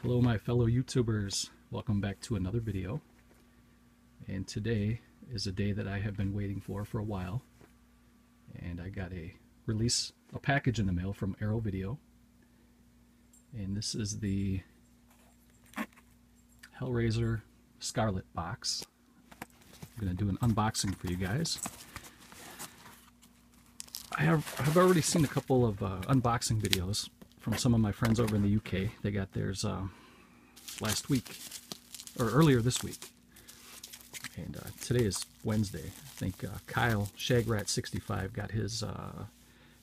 Hello my fellow YouTubers, welcome back to another video. And today is a day that I have been waiting for a while. And I got a package in the mail from Arrow Video. And this is the Hellraiser Scarlet box. I'm going to do an unboxing for you guys. I've already seen a couple of unboxing videos from some of my friends over in the UK. They got theirs last week, or earlier this week. And today is Wednesday. I think Kyle Shagrat65 got his, it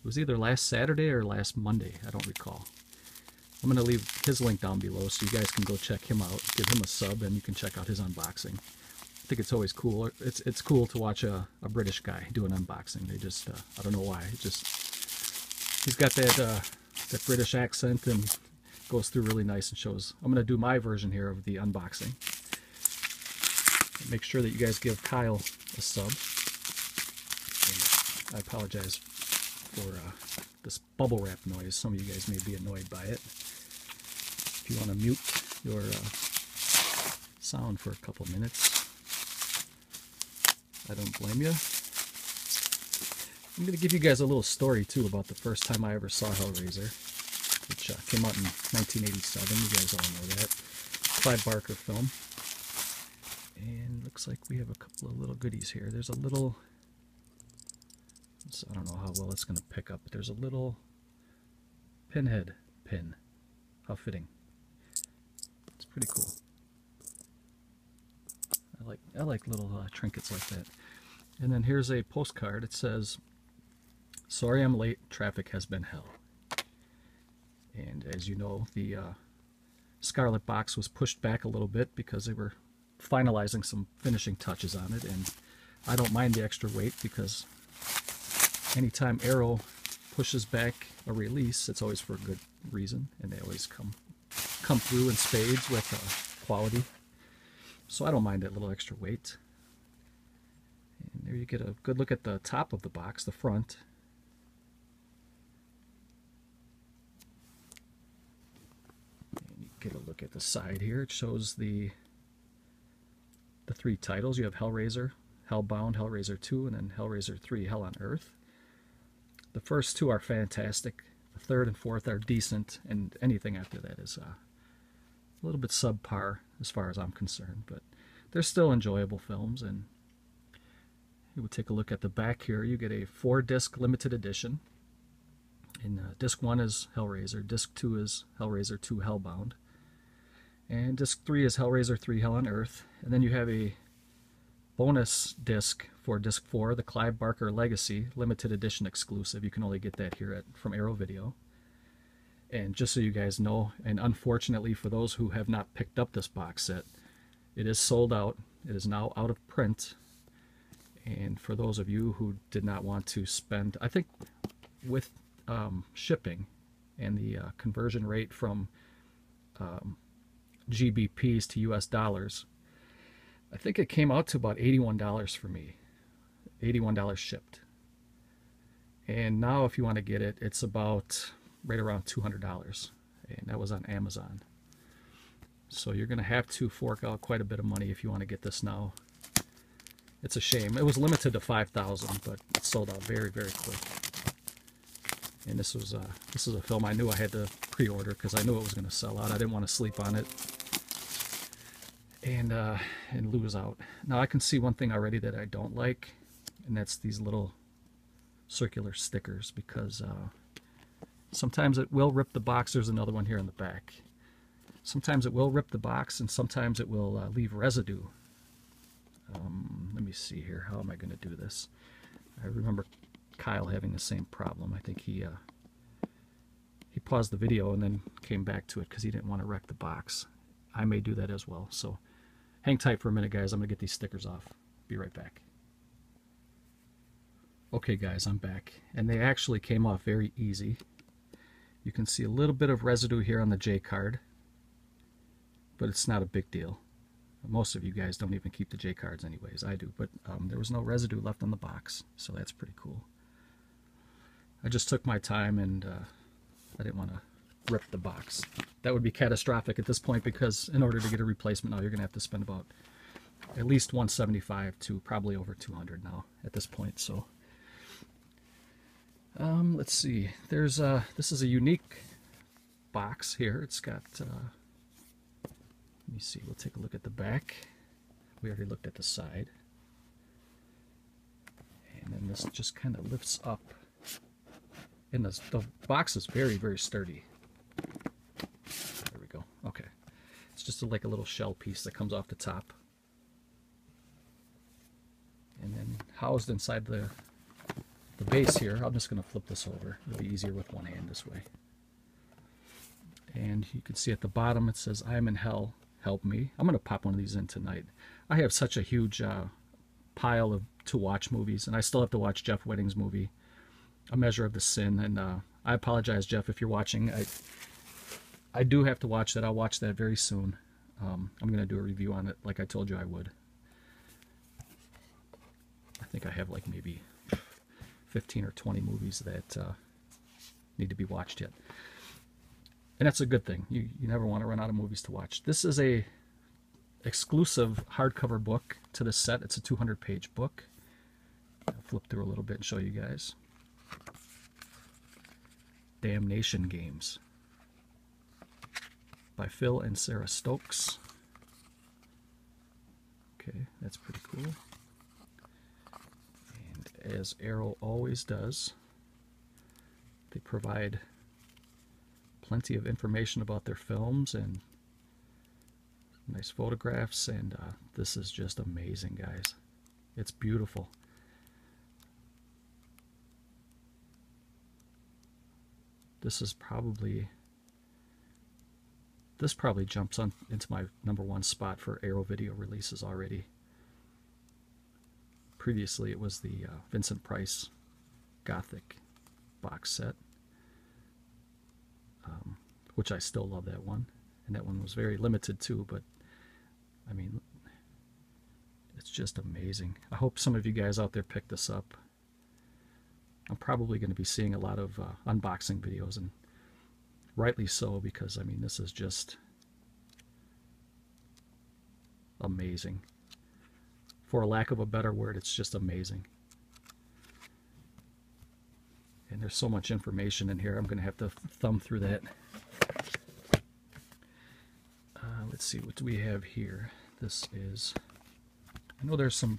was either last Saturday or last Monday, I don't recall. I'm going to leave his link down below so you guys can go check him out, give him a sub, and you can check out his unboxing. I think it's always cool. It's cool to watch a British guy do an unboxing. They just, I don't know why, he's got that British accent and goes through really nice and shows. I'm going to do my version here of the unboxing. Make sure that you guys give Kyle a sub. And I apologize for this bubble wrap noise. Some of you guys may be annoyed by it. If you want to mute your sound for a couple minutes, I don't blame you. I'm going to give you guys a little story too about the first time I ever saw Hellraiser, which came out in 1987. You guys all know that. Clive Barker film. And looks like we have a couple of little goodies here. There's a little, I don't know how well it's going to pick up, but there's a little pinhead pin. How fitting. It's pretty cool. I like little trinkets like that. And then here's a postcard. It says, "Sorry I'm late, traffic has been hell." And as you know, the Scarlet box was pushed back a little bit because they were finalizing some finishing touches on it, and I don't mind the extra weight because anytime Arrow pushes back a release, it's always for a good reason, and they always come through in spades with quality. So I don't mind that little extra weight. And there you get a good look at the top of the box, the front. And you get a look at the side here. It shows the three titles. You have Hellraiser, Hellbound, Hellraiser 2, and then Hellraiser 3, Hell on Earth. The first two are fantastic. The third and fourth are decent, and anything after that is a little bit subpar as far as I'm concerned, but they're still enjoyable films. And you would take a look at the back here. You get a 4-disc limited edition. And disc 1 is Hellraiser, disc 2 is Hellraiser 2 Hellbound, and disc 3 is Hellraiser 3 Hell on Earth. And then you have a bonus disc for disc 4, the Clive Barker Legacy limited edition exclusive. You can only get that here from Arrow Video. And just so you guys know, and unfortunately for those who have not picked up this box set, it is sold out. It is now out of print. And for those of you who did not want to spend, I think with shipping and the conversion rate from GBPs to US dollars, I think it came out to about $81 for me. $81 shipped. And now if you want to get it, it's about right around $200, and that was on Amazon. So you're going to have to fork out quite a bit of money if you want to get this now. It's a shame. It was limited to 5,000, but it sold out very, very quick. And this is a film I knew I had to pre-order because I knew it was going to sell out. I didn't want to sleep on it and lose out. Now I can see one thing already that I don't like, and that's these little circular stickers, because sometimes it will rip the box. There's another one here in the back. Sometimes it will rip the box, and sometimes it will leave residue. Let me see here. How am I going to do this? I remember Kyle having the same problem. I think he paused the video and then came back to it because he didn't want to wreck the box. I may do that as well. So hang tight for a minute, guys. I'm going to get these stickers off. Be right back. Okay, guys, I'm back. And they actually came off very easy. You can see a little bit of residue here on the J card, but it's not a big deal. Most of you guys don't even keep the J cards anyways. I do, but there was no residue left on the box, so that's pretty cool. I just took my time, and I didn't want to rip the box. that would be catastrophic at this point, because in order to get a replacement now, you're going to have to spend about at least 175 to probably over 200 now at this point. So let's see. There's this is a unique box here. It's got let me see. We'll take a look at the back. We already looked at the side. And then this just kind of lifts up. And the box is very, very sturdy. There we go. Okay. It's just like a little shell piece that comes off the top. And then housed inside the base here, I'm just going to flip this over. It'll be easier with one hand this way. And you can see at the bottom it says, "I am in hell, help me." I'm going to pop one of these in tonight. I have such a huge pile of to-watch movies, and I still have to watch Jeff Whitting's movie, A Measure of the Sin. And I apologize, Jeff, if you're watching. I do have to watch that. I'll watch that very soon. I'm going to do a review on it like I told you I would. I think I have like maybe 15 or 20 movies that need to be watched yet. And that's a good thing. You never want to run out of movies to watch. This is a exclusive hardcover book to the set. It's a 200-page book. I'll flip through a little bit and show you guys. Damnation Games by Phil and Sarah Stokes. Okay, that's pretty cool. And as Arrow always does, they provide plenty of information about their films and nice photographs, and this is just amazing, guys. It's beautiful. This probably jumps into my #1 spot for Arrow video releases already. Previously it was the Vincent Price Gothic box set, which I still love that one, and that one was very limited too, but I mean, it's just amazing. I hope some of you guys out there pick this up. I'm probably going to be seeing a lot of unboxing videos, and rightly so, because I mean, this is just amazing. For a lack of a better word, it's just amazing. And there's so much information in here, I'm going to have to thumb through that. Let's see, what do we have here? This is, I know there's some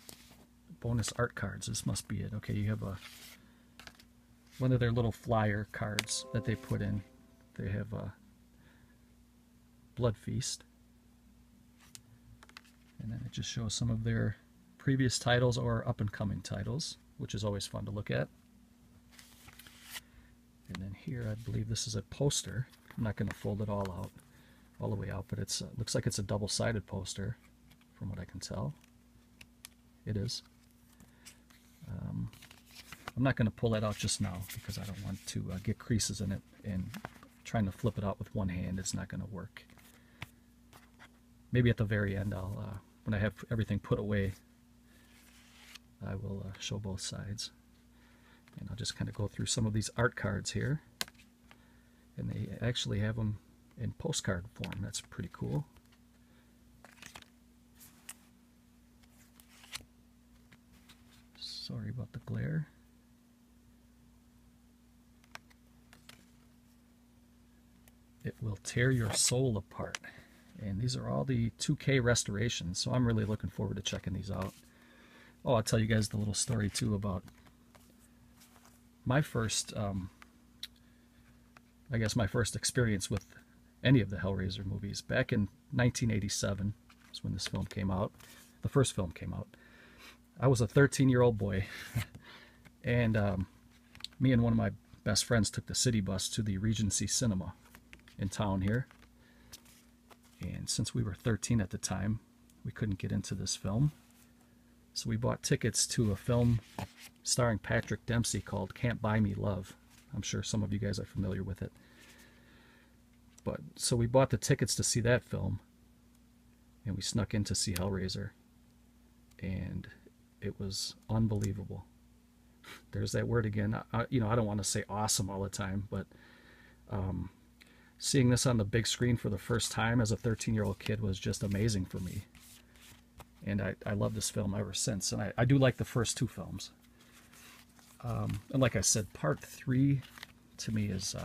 bonus art cards. This must be it. Okay, you have one of their little flyer cards that they put in. They have a Blood Feast. And then it just shows some of their previous titles or up-and-coming titles, which is always fun to look at. And then here, I believe this is a poster. I'm not going to fold it all the way out, but it looks like it's a double-sided poster, from what I can tell. It is. I'm not going to pull that out just now, because I don't want to get creases in it, and trying to flip it out with one hand, it's not going to work. Maybe at the very end, I'll when I have everything put away, I will show both sides. And I'll just kind of go through some of these art cards here. And they actually have them in postcard form. That's pretty cool. Sorry about the glare. It will tear your soul apart. And these are all the 2K restorations, so I'm really looking forward to checking these out. Oh, I'll tell you guys the little story too about my first, I guess my first experience with any of the Hellraiser movies. Back in 1987 was when this film came out. The first film came out. I was a 13-year-old boy, and me and one of my best friends took the city bus to the Regency Cinema in town here. And since we were 13 at the time, we couldn't get into this film. So we bought tickets to a film starring Patrick Dempsey called Can't Buy Me Love. I'm sure some of you guys are familiar with it. But so we bought the tickets to see that film, and we snuck in to see Hellraiser. And it was unbelievable. There's that word again. I don't want to say awesome all the time, but seeing this on the big screen for the first time as a 13-year-old kid was just amazing for me. And I love this film ever since. And I do like the first two films. And like I said, part 3 to me is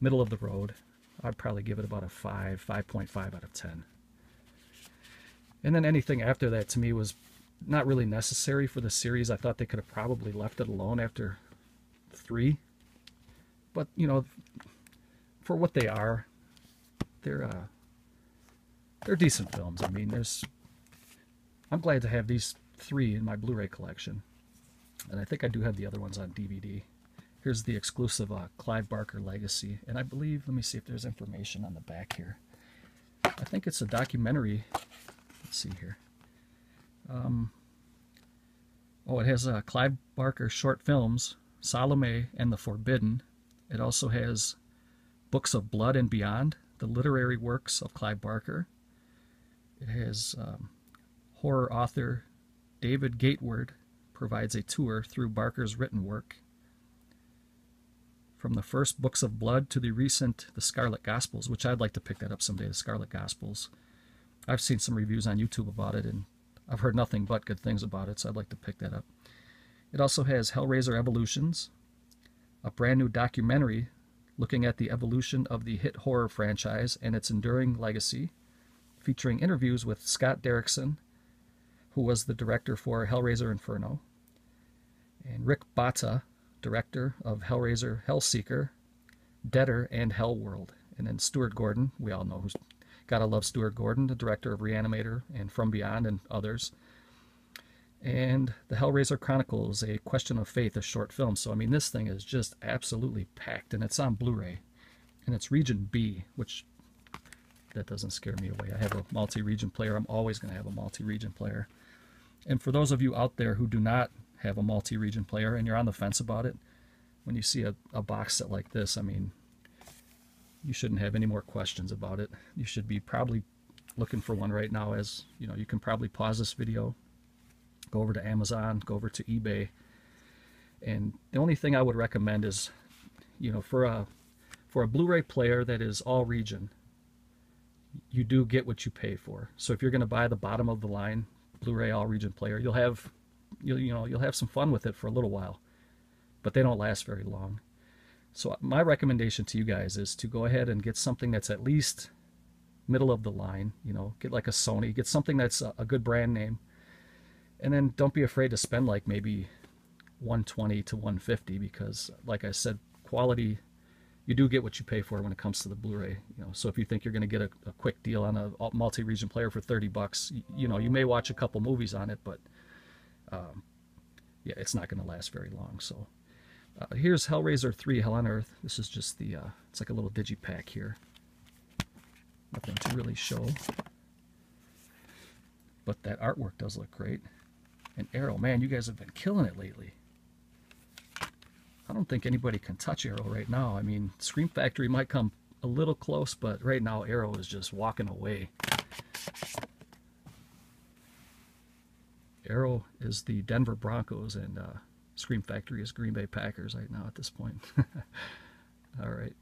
middle of the road. I'd probably give it about a 5.5 out of 10. And then anything after that to me was not really necessary for the series. I thought they could have probably left it alone after 3. But, you know, for what they are, they're decent films. I mean, I'm glad to have these 3 in my Blu-ray collection. And I think I do have the other ones on DVD. Here's the exclusive Clive Barker Legacy. And I believe, let me see if there's information on the back here. I think it's a documentary. Let's see here. Oh, it has Clive Barker short films, Salome and the Forbidden. It also has Books of Blood and Beyond, the literary works of Clive Barker. It has horror author David Gateward provides a tour through Barker's written work. From the first Books of Blood to the recent The Scarlet Gospels, which I'd like to pick that up someday, The Scarlet Gospels. I've seen some reviews on YouTube about it, and I've heard nothing but good things about it, so I'd like to pick that up. It also has Hellraiser Evolutions, a brand new documentary looking at the evolution of the hit horror franchise and its enduring legacy, featuring interviews with Scott Derrickson, who was the director for Hellraiser Inferno, and Rick Botta, director of Hellraiser Hellseeker, Deader, and Hellworld. And then Stuart Gordon, we all know who's gotta love Stuart Gordon, the director of Reanimator and From Beyond and others. And the Hellraiser Chronicles, A Question of Faith, a short film. So, I mean, this thing is just absolutely packed, and it's on Blu-ray. And it's Region B, which, that doesn't scare me away. I have a multi-region player. I'm always going to have a multi-region player. And for those of you out there who do not have a multi-region player and you're on the fence about it, when you see a box set like this, I mean, you shouldn't have any more questions about it. You should be probably looking for one right now. As you know, you can probably pause this video, go over to Amazon, go over to eBay, and the only thing I would recommend is, you know, for a Blu-ray player that is all region, you do get what you pay for. So if you're going to buy the bottom of the line Blu-ray all region player, you'll have some fun with it for a little while, but they don't last very long. So my recommendation to you guys is to go ahead and get something that's at least middle of the line. You know, get like a Sony, get something that's a good brand name. And then don't be afraid to spend like maybe $120 to $150, because like I said, quality, you do get what you pay for when it comes to the Blu-ray. You know, so if you think you're going to get a quick deal on a multi-region player for $30, you know, you may watch a couple movies on it, but yeah, it's not going to last very long. So here's Hellraiser 3: Hell on Earth. This is just the it's like a little digipack here. Nothing to really show, but that artwork does look great. And Arrow, man, you guys have been killing it lately. I don't think anybody can touch Arrow right now. I mean, Scream Factory might come a little close, but right now Arrow is just walking away. Arrow is the Denver Broncos, and Scream Factory is Green Bay Packers right now at this point. All right.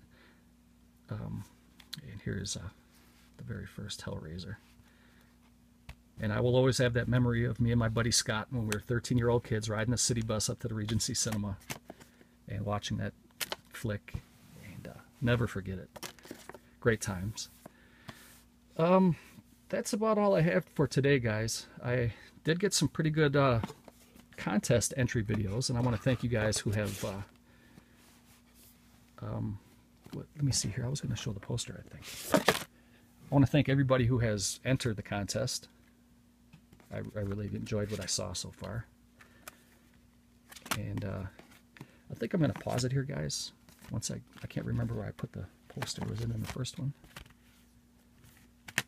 And here's the very first Hellraiser. And I will always have that memory of me and my buddy Scott when we were 13-year-old kids riding a city bus up to the Regency Cinema and watching that flick, and never forget it. Great times. That's about all I have for today, guys. I did get some pretty good contest entry videos, and I want to thank you guys who have let me see here. I was going to show the poster, I think. I want to thank everybody who has entered the contest. I really enjoyed what I saw so far. And I think I'm going to pause it here, guys. Once I can't remember where I put the poster. Was it in the first one? I'm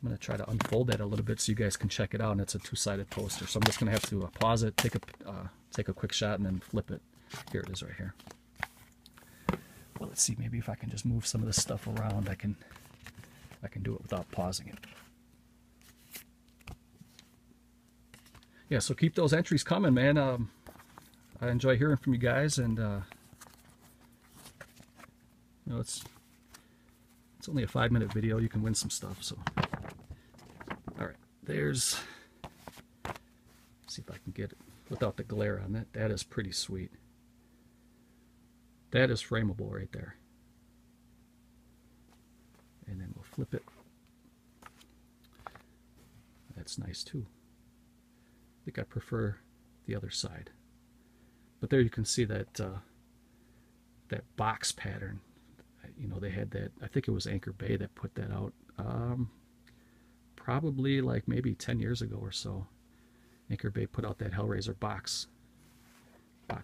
going to try to unfold that a little bit so you guys can check it out. And it's a two-sided poster. So I'm just going to have to pause it, take a quick shot, and then flip it. Here it is right here. Well, let's see. Maybe if I can just move some of this stuff around, I can do it without pausing it. Yeah, so keep those entries coming, man. I enjoy hearing from you guys, and you know, It's only a 5-minute video. You can win some stuff. So, all right, there's. See if I can get it without the glare on that. That is pretty sweet. That is frameable right there. And then we'll flip it. That's nice too. I think I prefer the other side. But there you can see that that box pattern. You know, they had that. I think it was Anchor Bay that put that out. Probably like maybe 10 years ago or so. Anchor Bay put out that Hellraiser box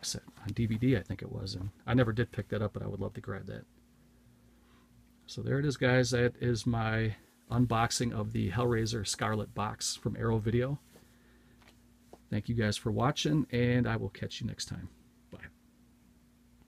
set on DVD, I think it was, and I never did pick that up, but I would love to grab that. So there it is, guys. That is my unboxing of the Hellraiser Scarlet box from Arrow Video. Thank you guys for watching, and I will catch you next time.